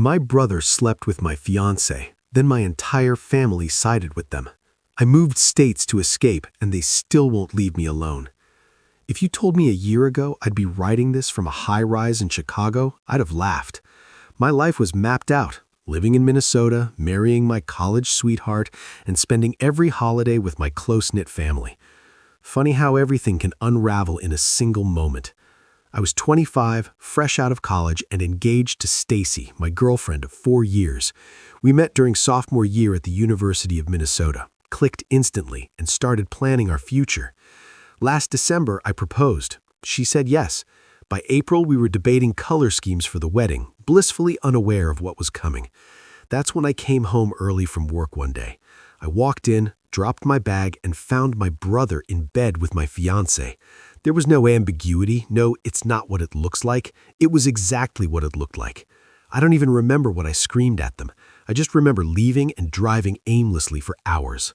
My brother slept with my fiancée, then my entire family sided with them. I moved states to escape, and they still won't leave me alone. If you told me a year ago I'd be writing this from a high-rise in Chicago, I'd have laughed. My life was mapped out, living in Minnesota, marrying my college sweetheart, and spending every holiday with my close-knit family. Funny how everything can unravel in a single moment. I was 25, fresh out of college, and engaged to Stacy, my girlfriend of 4 years. We met during sophomore year at the University of Minnesota, clicked instantly, and started planning our future. Last December, I proposed. She said yes. By April, we were debating color schemes for the wedding, blissfully unaware of what was coming. That's when I came home early from work one day. I walked in, dropped my bag, and found my brother in bed with my fiancée. There was no ambiguity, no "it's not what it looks like." It was exactly what it looked like. I don't even remember what I screamed at them. I just remember leaving and driving aimlessly for hours.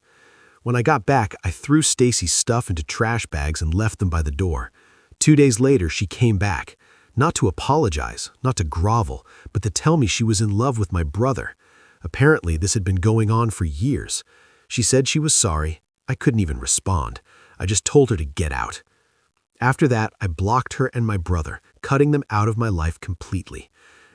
When I got back, I threw Stacy's stuff into trash bags and left them by the door. 2 days later, she came back. Not to apologize, not to grovel, but to tell me she was in love with my brother. Apparently, this had been going on for years. She said she was sorry. I couldn't even respond. I just told her to get out. After that, I blocked her and my brother, cutting them out of my life completely.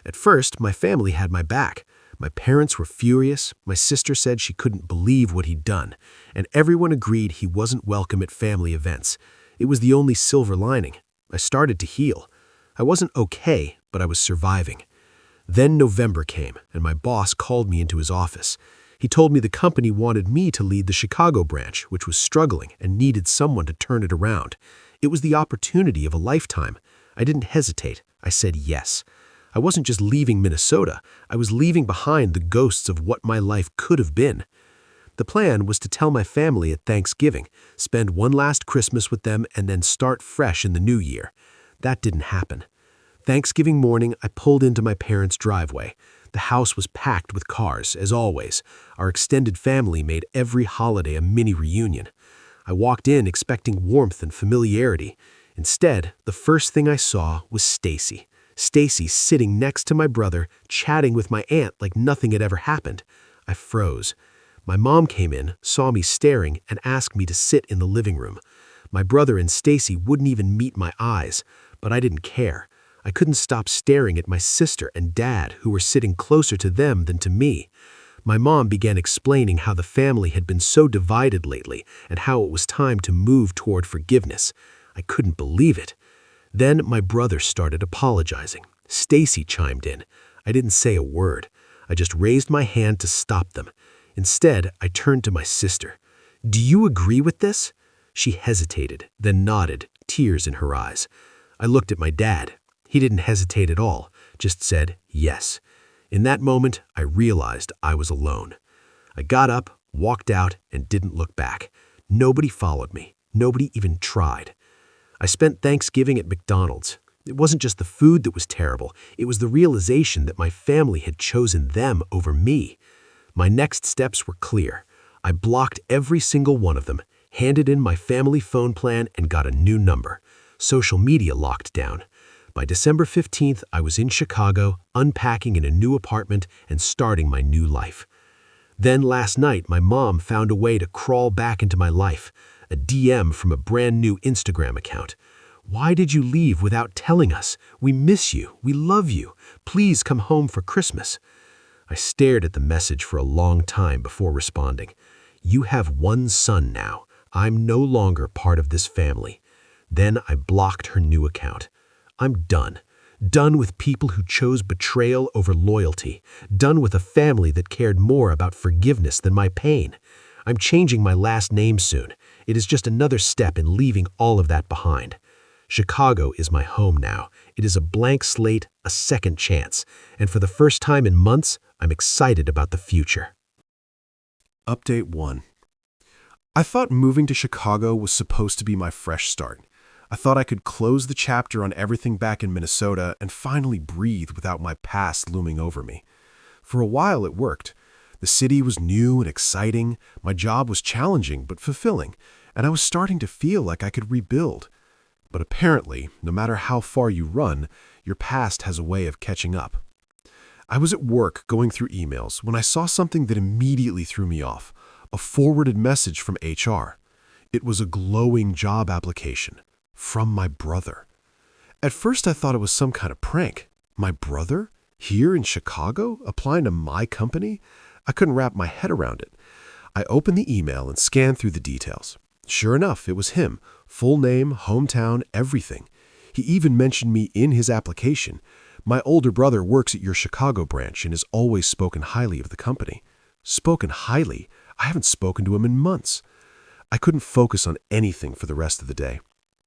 At first, my family had my back. My parents were furious, my sister said she couldn't believe what he'd done, and everyone agreed he wasn't welcome at family events. It was the only silver lining. I started to heal. I wasn't okay, but I was surviving. Then November came, and my boss called me into his office. He told me the company wanted me to lead the Chicago branch, which was struggling and needed someone to turn it around. It was the opportunity of a lifetime. I didn't hesitate. I said yes. I wasn't just leaving Minnesota. I was leaving behind the ghosts of what my life could have been. The plan was to tell my family at Thanksgiving, spend one last Christmas with them, and then start fresh in the new year. That didn't happen. Thanksgiving morning, I pulled into my parents' driveway. The house was packed with cars, as always. Our extended family made every holiday a mini reunion. I walked in expecting warmth and familiarity. Instead, the first thing I saw was Stacy. Stacy sitting next to my brother, chatting with my aunt like nothing had ever happened. I froze. My mom came in, saw me staring, and asked me to sit in the living room. My brother and Stacy wouldn't even meet my eyes, but I didn't care. I couldn't stop staring at my sister and dad, who were sitting closer to them than to me. My mom began explaining how the family had been so divided lately and how it was time to move toward forgiveness. I couldn't believe it. Then my brother started apologizing. Stacy chimed in. I didn't say a word. I just raised my hand to stop them. Instead, I turned to my sister. "Do you agree with this?" She hesitated, then nodded, tears in her eyes. I looked at my dad. He didn't hesitate at all, just said yes. In that moment, I realized I was alone. I got up, walked out, and didn't look back. Nobody followed me. Nobody even tried. I spent Thanksgiving at McDonald's. It wasn't just the food that was terrible. It was the realization that my family had chosen them over me. My next steps were clear. I blocked every single one of them, handed in my family phone plan, and got a new number. Social media locked down. By December 15th, I was in Chicago, unpacking in a new apartment and starting my new life. Then last night, my mom found a way to crawl back into my life. A DM from a brand new Instagram account. "Why did you leave without telling us? We miss you. We love you. Please come home for Christmas." I stared at the message for a long time before responding. "You have one son now. I'm no longer part of this family." Then I blocked her new account. I'm done. Done with people who chose betrayal over loyalty. Done with a family that cared more about forgiveness than my pain. I'm changing my last name soon. It is just another step in leaving all of that behind. Chicago is my home now. It is a blank slate, a second chance. And for the first time in months, I'm excited about the future. Update 1. I thought moving to Chicago was supposed to be my fresh start. I thought I could close the chapter on everything back in Minnesota and finally breathe without my past looming over me. For a while it worked. The city was new and exciting, my job was challenging but fulfilling, and I was starting to feel like I could rebuild. But apparently, no matter how far you run, your past has a way of catching up. I was at work going through emails when I saw something that immediately threw me off, a forwarded message from HR. It was a glowing job application from my brother. At first I thought it was some kind of prank. My brother? Here in Chicago? Applying to my company? I couldn't wrap my head around it. I opened the email and scanned through the details. Sure enough, it was him. Full name, hometown, everything. He even mentioned me in his application. My older brother works at your Chicago branch and has always spoken highly of the company. Spoken highly? I haven't spoken to him in months. I couldn't focus on anything for the rest of the day.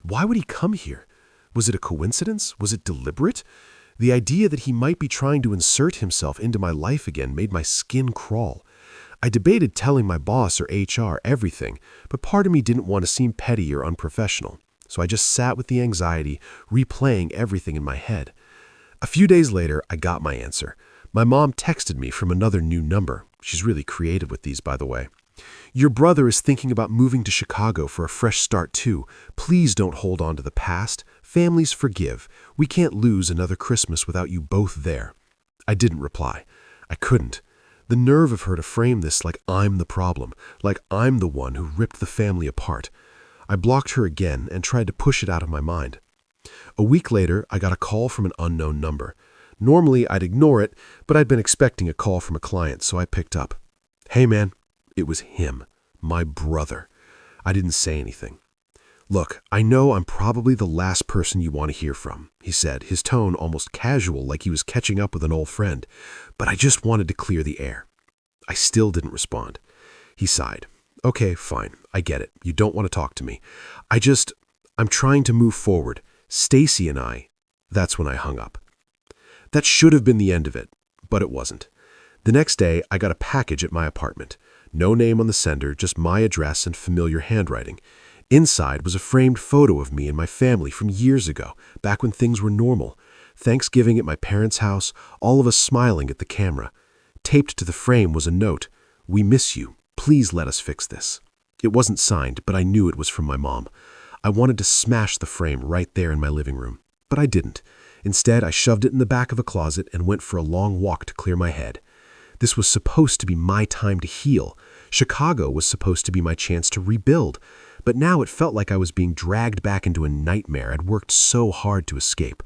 Why would he come here? Was it a coincidence? Was it deliberate? The idea that he might be trying to insert himself into my life again made my skin crawl. I debated telling my boss or HR everything, but part of me didn't want to seem petty or unprofessional, so I just sat with the anxiety, replaying everything in my head. A few days later, I got my answer. My mom texted me from another new number. She's really creative with these, by the way. Your brother is thinking about moving to Chicago for a fresh start too. Please don't hold on to the past. Families forgive. We can't lose another Christmas without you both there. I didn't reply. I couldn't. The nerve of her to frame this like I'm the problem, like I'm the one who ripped the family apart. I blocked her again and tried to push it out of my mind. A week later, I got a call from an unknown number. Normally, I'd ignore it, but I'd been expecting a call from a client, so I picked up. Hey, man. It was him, my brother. I didn't say anything. Look, I know I'm probably the last person you want to hear from, he said, his tone almost casual like he was catching up with an old friend, but I just wanted to clear the air. I still didn't respond. He sighed. Okay, fine, I get it. You don't want to talk to me. I'm trying to move forward. Stacy and I. That's when I hung up. That should have been the end of it, but it wasn't. The next day, I got a package at my apartment. No name on the sender, just my address and familiar handwriting. Inside was a framed photo of me and my family from years ago, back when things were normal. Thanksgiving at my parents' house, all of us smiling at the camera. Taped to the frame was a note, "We miss you. Please let us fix this." It wasn't signed, but I knew it was from my mom. I wanted to smash the frame right there in my living room, but I didn't. Instead, I shoved it in the back of a closet and went for a long walk to clear my head. This was supposed to be my time to heal. Chicago was supposed to be my chance to rebuild. But now it felt like I was being dragged back into a nightmare I'd worked so hard to escape.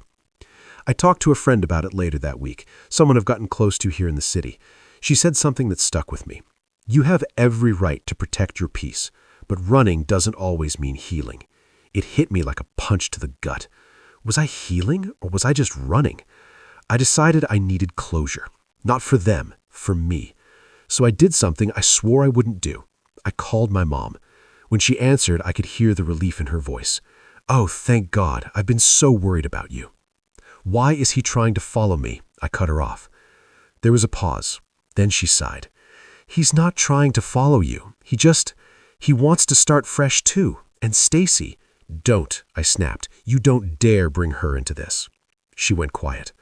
I talked to a friend about it later that week, someone I've gotten close to here in the city. She said something that stuck with me. You have every right to protect your peace, but running doesn't always mean healing. It hit me like a punch to the gut. Was I healing or was I just running? I decided I needed closure. Not for them, for me. So I did something I swore I wouldn't do. I called my mom. When she answered, I could hear the relief in her voice. Oh, thank God. I've been so worried about you. Why is he trying to follow me? I cut her off. There was a pause. Then she sighed. He's not trying to follow you. He wants to start fresh too. And Stacy. Don't, I snapped. You don't dare bring her into this. She went quiet.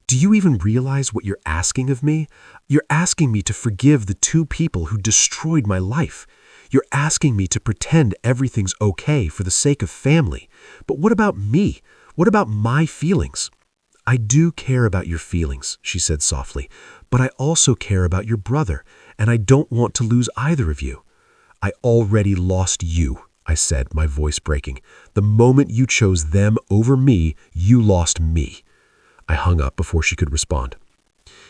Do you even realize what you're asking of me? You're asking me to forgive the two people who destroyed my life. You're asking me to pretend everything's okay for the sake of family. But what about me? What about my feelings? I do care about your feelings, she said softly, but I also care about your brother, and I don't want to lose either of you. I already lost you, I said, my voice breaking. The moment you chose them over me, you lost me. I hung up before she could respond.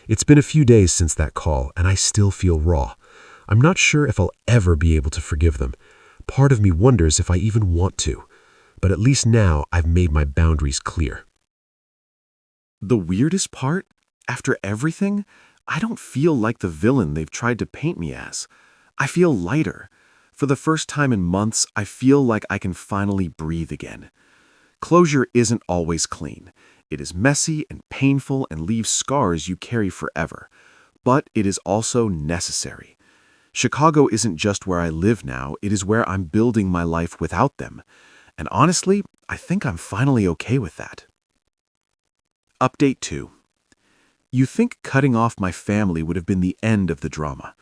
It's been a few days since that call, and I still feel raw. I'm not sure if I'll ever be able to forgive them. Part of me wonders if I even want to. But at least now I've made my boundaries clear. The weirdest part? After everything, I don't feel like the villain they've tried to paint me as. I feel lighter. For the first time in months, I feel like I can finally breathe again. Closure isn't always clean. It is messy and painful and leaves scars you carry forever. But it is also necessary. Chicago isn't just where I live now, it is where I'm building my life without them. And honestly, I think I'm finally okay with that. Update 2. You think cutting off my family would have been the end of the drama.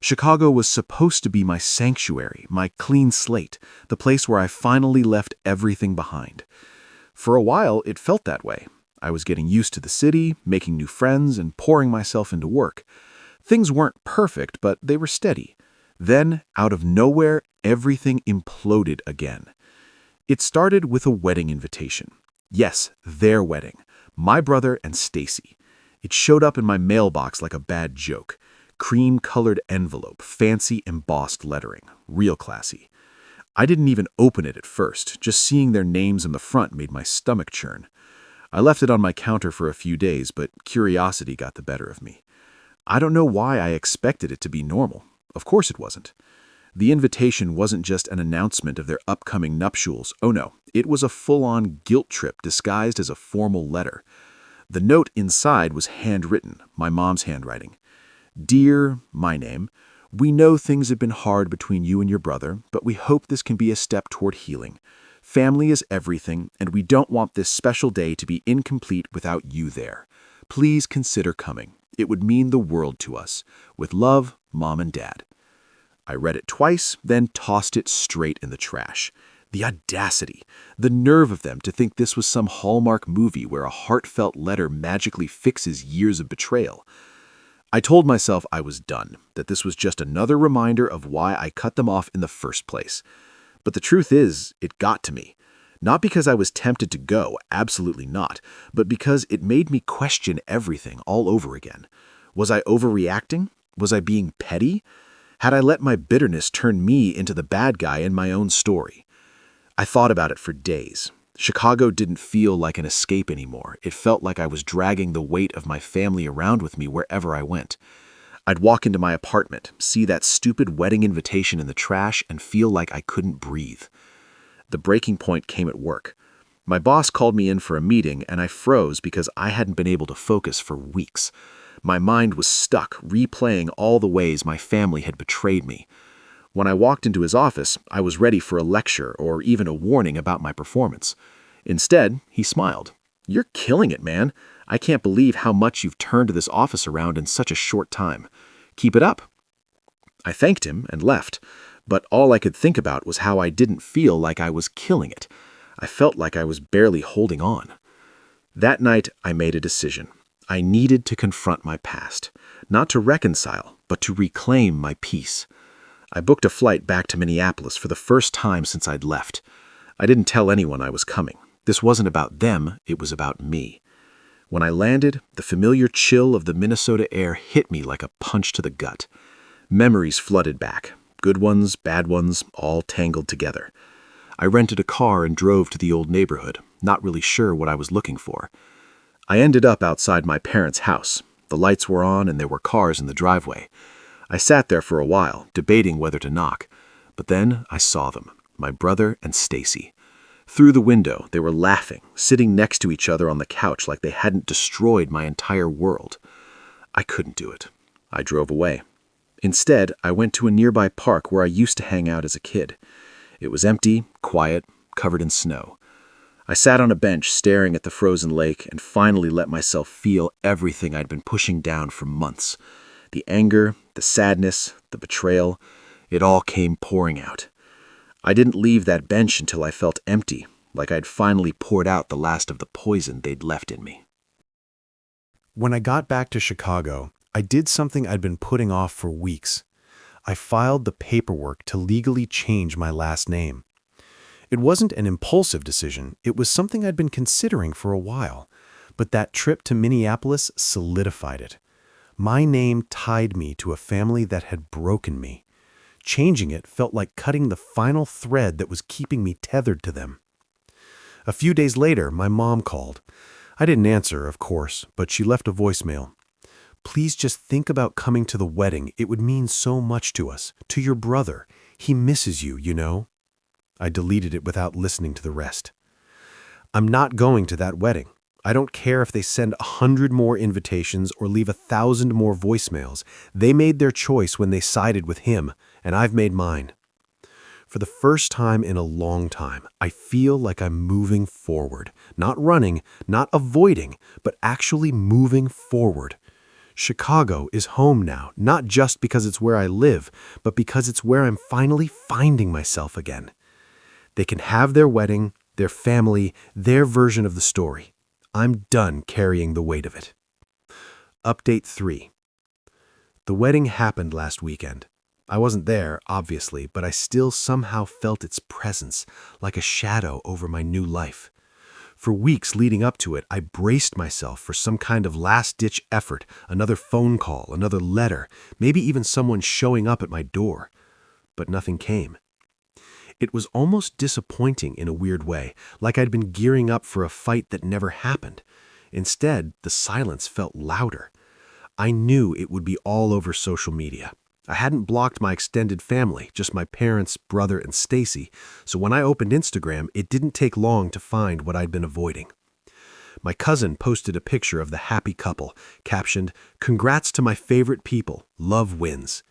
Chicago was supposed to be my sanctuary, my clean slate, the place where I finally left everything behind. For a while, it felt that way. I was getting used to the city, making new friends, and pouring myself into work. Things weren't perfect, but they were steady. Then, out of nowhere, everything imploded again. It started with a wedding invitation. Yes, their wedding. My brother and Stacy. It showed up in my mailbox like a bad joke. Cream-colored envelope, fancy embossed lettering. Real classy. I didn't even open it at first. Just seeing their names on the front made my stomach churn. I left it on my counter for a few days, but curiosity got the better of me. I don't know why I expected it to be normal. Of course it wasn't. The invitation wasn't just an announcement of their upcoming nuptials. Oh no, it was a full-on guilt trip disguised as a formal letter. The note inside was handwritten, my mom's handwriting. Dear, my name, we know things have been hard between you and your brother, but we hope this can be a step toward healing. Family is everything, and we don't want this special day to be incomplete without you there. Please consider coming. It would mean the world to us. With love, Mom and Dad. I read it twice, then tossed it straight in the trash. The audacity, the nerve of them to think this was some Hallmark movie where a heartfelt letter magically fixes years of betrayal. I told myself I was done, that this was just another reminder of why I cut them off in the first place. But the truth is, it got to me. Not because I was tempted to go, absolutely not, but because it made me question everything all over again. Was I overreacting? Was I being petty? Had I let my bitterness turn me into the bad guy in my own story? I thought about it for days. Chicago didn't feel like an escape anymore. It felt like I was dragging the weight of my family around with me wherever I went. I'd walk into my apartment, see that stupid wedding invitation in the trash, and feel like I couldn't breathe. The breaking point came at work. My boss called me in for a meeting, and I froze because I hadn't been able to focus for weeks. My mind was stuck, replaying all the ways my family had betrayed me. When I walked into his office, I was ready for a lecture or even a warning about my performance. Instead, he smiled. "You're killing it, man. I can't believe how much you've turned this office around in such a short time. Keep it up." I thanked him and left, but all I could think about was how I didn't feel like I was killing it. I felt like I was barely holding on. That night, I made a decision. I needed to confront my past, not to reconcile, but to reclaim my peace. I booked a flight back to Minneapolis for the first time since I'd left. I didn't tell anyone I was coming. This wasn't about them, it was about me. When I landed, the familiar chill of the Minnesota air hit me like a punch to the gut. Memories flooded back. Good ones, bad ones, all tangled together. I rented a car and drove to the old neighborhood, not really sure what I was looking for. I ended up outside my parents' house. The lights were on and there were cars in the driveway. I sat there for a while, debating whether to knock. But then I saw them, my brother and Stacy. Through the window, they were laughing, sitting next to each other on the couch like they hadn't destroyed my entire world. I couldn't do it. I drove away. Instead, I went to a nearby park where I used to hang out as a kid. It was empty, quiet, covered in snow. I sat on a bench staring at the frozen lake and finally let myself feel everything I'd been pushing down for months. The anger, the sadness, the betrayal, it all came pouring out. I didn't leave that bench until I felt empty, like I'd finally poured out the last of the poison they'd left in me. When I got back to Chicago, I did something I'd been putting off for weeks. I filed the paperwork to legally change my last name. It wasn't an impulsive decision, it was something I'd been considering for a while, but that trip to Minneapolis solidified it. My name tied me to a family that had broken me. Changing it felt like cutting the final thread that was keeping me tethered to them. A few days later, my mom called. I didn't answer, of course, but she left a voicemail. "Please just think about coming to the wedding. It would mean so much to us, to your brother. He misses you, you know." I deleted it without listening to the rest. I'm not going to that wedding. I don't care if they send 100 more invitations or leave 1,000 more voicemails. They made their choice when they sided with him, and I've made mine. For the first time in a long time, I feel like I'm moving forward. Not running, not avoiding, but actually moving forward. Chicago is home now, not just because it's where I live, but because it's where I'm finally finding myself again. They can have their wedding, their family, their version of the story. I'm done carrying the weight of it. Update 3. The wedding happened last weekend. I wasn't there, obviously, but I still somehow felt its presence, like a shadow over my new life. For weeks leading up to it, I braced myself for some kind of last-ditch effort, another phone call, another letter, maybe even someone showing up at my door. But nothing came. It was almost disappointing in a weird way, like I'd been gearing up for a fight that never happened. Instead, the silence felt louder. I knew it would be all over social media. I hadn't blocked my extended family, just my parents, brother, and Stacy, so when I opened Instagram, it didn't take long to find what I'd been avoiding. My cousin posted a picture of the happy couple, captioned, "Congrats to my favorite people, love wins."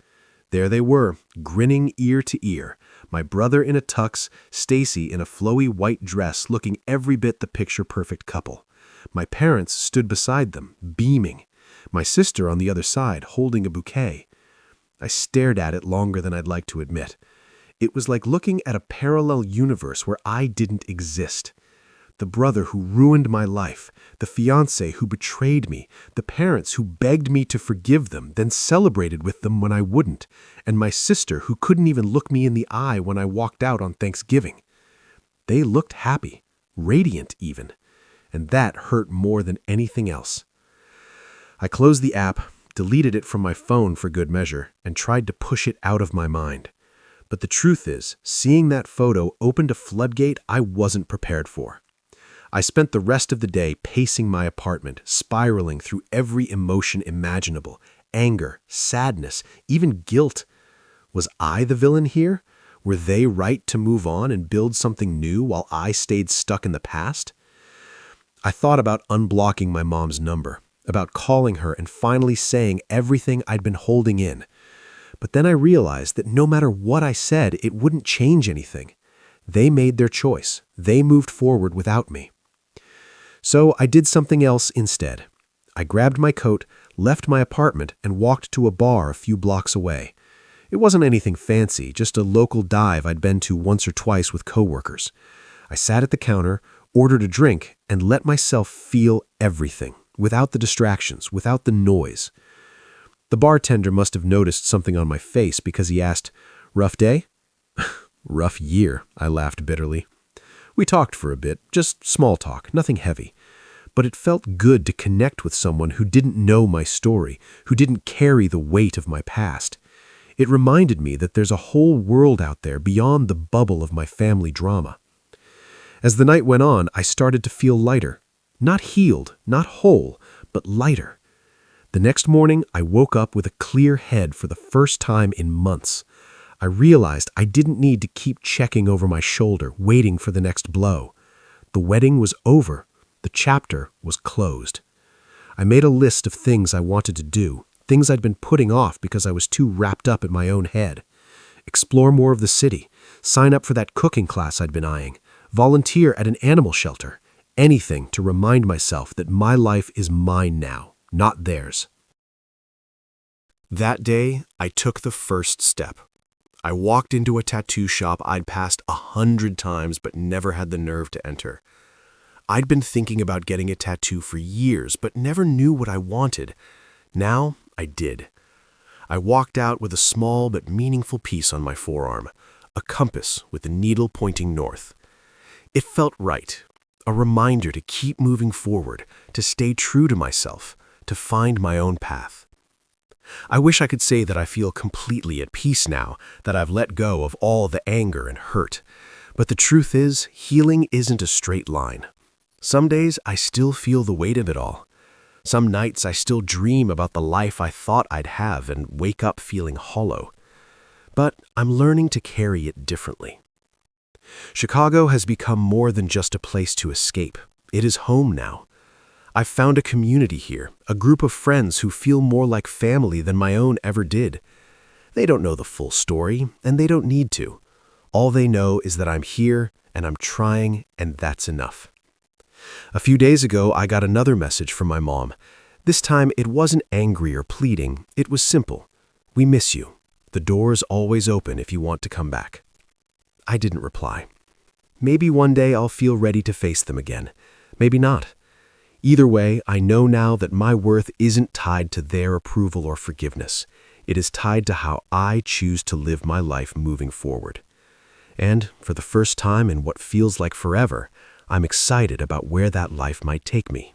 There they were, grinning ear to ear, my brother in a tux, Stacy in a flowy white dress looking every bit the picture-perfect couple. My parents stood beside them, beaming. My sister on the other side, holding a bouquet. I stared at it longer than I'd like to admit. It was like looking at a parallel universe where I didn't exist. The brother who ruined my life, the fiancé who betrayed me, the parents who begged me to forgive them, then celebrated with them when I wouldn't, and my sister who couldn't even look me in the eye when I walked out on Thanksgiving. They looked happy, radiant even, and that hurt more than anything else. I closed the app, deleted it from my phone for good measure, and tried to push it out of my mind. But the truth is, seeing that photo opened a floodgate I wasn't prepared for. I spent the rest of the day pacing my apartment, spiraling through every emotion imaginable: anger, sadness, even guilt. Was I the villain here? Were they right to move on and build something new while I stayed stuck in the past? I thought about unblocking my mom's number, about calling her and finally saying everything I'd been holding in. But then I realized that no matter what I said, it wouldn't change anything. They made their choice. They moved forward without me. So I did something else instead. I grabbed my coat, left my apartment, and walked to a bar a few blocks away. It wasn't anything fancy, just a local dive I'd been to once or twice with coworkers. I sat at the counter, ordered a drink, and let myself feel everything. Without the distractions, without the noise. The bartender must have noticed something on my face because he asked, "Rough day?" "Rough year," I laughed bitterly. We talked for a bit, just small talk, nothing heavy. But it felt good to connect with someone who didn't know my story, who didn't carry the weight of my past. It reminded me that there's a whole world out there beyond the bubble of my family drama. As the night went on, I started to feel lighter. Not healed, not whole, but lighter. The next morning, I woke up with a clear head for the first time in months. I realized I didn't need to keep checking over my shoulder, waiting for the next blow. The wedding was over. The chapter was closed. I made a list of things I wanted to do, things I'd been putting off because I was too wrapped up in my own head. Explore more of the city, sign up for that cooking class I'd been eyeing, volunteer at an animal shelter. Anything to remind myself that my life is mine now, not theirs. That day, I took the first step. I walked into a tattoo shop I'd passed 100 times but never had the nerve to enter. I'd been thinking about getting a tattoo for years but never knew what I wanted. Now, I did. I walked out with a small but meaningful piece on my forearm, a compass with the needle pointing north. It felt right. A reminder to keep moving forward, to stay true to myself, to find my own path. I wish I could say that I feel completely at peace now, that I've let go of all the anger and hurt. But the truth is, healing isn't a straight line. Some days I still feel the weight of it all. Some nights I still dream about the life I thought I'd have and wake up feeling hollow. But I'm learning to carry it differently. Chicago has become more than just a place to escape. It is home now. I've found a community here, a group of friends who feel more like family than my own ever did. They don't know the full story, and they don't need to. All they know is that I'm here, and I'm trying, and that's enough. A few days ago, I got another message from my mom. This time, it wasn't angry or pleading. It was simple. "We miss you. The door's always open if you want to come back." I didn't reply. Maybe one day I'll feel ready to face them again. Maybe not. Either way, I know now that my worth isn't tied to their approval or forgiveness. It is tied to how I choose to live my life moving forward. And for the first time in what feels like forever, I'm excited about where that life might take me.